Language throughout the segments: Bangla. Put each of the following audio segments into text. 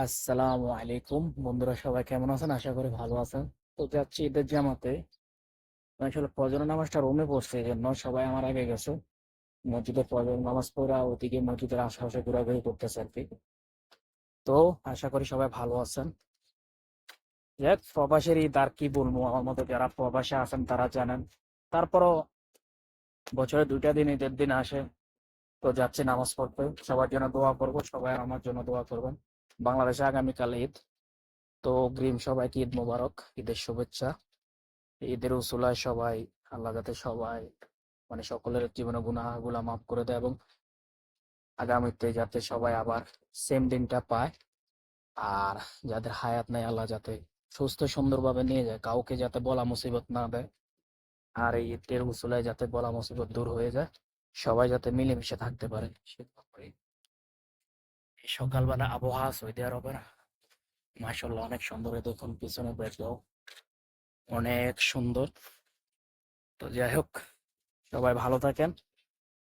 আসসালামু আলাইকুম বন্ধুরা, সবাই কেমন আছেন? আশা করি ভালো আছেন। তো যাচ্ছি ঈদের জামাতে। আমি আসলে ফজরের নামাজটা রুমে পড়ছে, এই জন্য সবাই আমার আগে গেছে। মসজিদে ফজর নামাজ পড়া, ওদিকে মসজিদের আশেপাশে ঘোরাঘুরি করতেছে আর কি। তো আশা করি সবাই ভালো আছেন। যাক, প্রবাসের ঈদ আর কি বলবো, আমার মতো যারা প্রবাসে আছেন তারা জানেন। তারপরও বছরে 2টা দিন ঈদের দিন আসে, তো যাচ্ছি নামাজ পড়তে। সবার জন্য দোয়া করবো, সবাই আমার জন্য দোয়া করবেন। বাংলাদেশে আগামীকাল ঈদ। তো অগ্রিম সবাইকে ঈদ মোবারক, ঈদের শুভেচ্ছা। ঈদের উসুলায় সবাই, আল্লাহ যাতে সবাই মানে সকলের জীবনে গুনাহগুলা মাফ করে দেয়, এবং আগামীতে যাতে সবাই আবার সেম দিনটা পায়। আর যাদের হায়াত নাই, আল্লাহ যাতে সুস্থ সুন্দরভাবে নিয়ে যায়, কাউকে যাতে বলা মুসিবত না দেয়। আর এই ঈদের উসুলায় যাতে বলা মুসিবত দূর হয়ে যায়, সবাই যাতে মিলেমিশে থাকতে পারে সে দোয়া করি। এই সকালবেলা আবহাওয়া সৌদি আরবের মাশাআল্লাহ অনেক সুন্দর। এই দেখুন পিছনে ব্যাকগ্রাউন্ড অনেক সুন্দর। তো যাই হোক, সবাই ভালো থাকেন,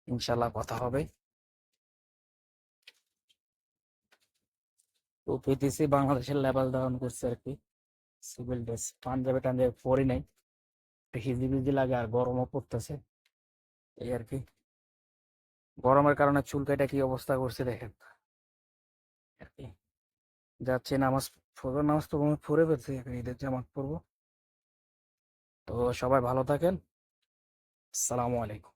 ইনশাল্লাহ কথা হবে। টুপি দিছি, বাংলাদেশের লেভেল ধারণ করছে আর কি। সিভিল ড্রেস, পাঞ্জাবি টাঞ্জাবি পরি নাই, একটু হিজিবিজি লাগে আর গরমও পড়তেছে, এই আর কি। গরমের কারণে চুল কেটে কি অবস্থা করছে দেখেন আর কি। যাচ্ছি নামাজ, ফজর নামাজ তো আমি পড়ে ফেলছি, এখন ঈদের জামাত পড়বো। তো সবাই ভালো থাকেন, আসসালামু আলাইকুম।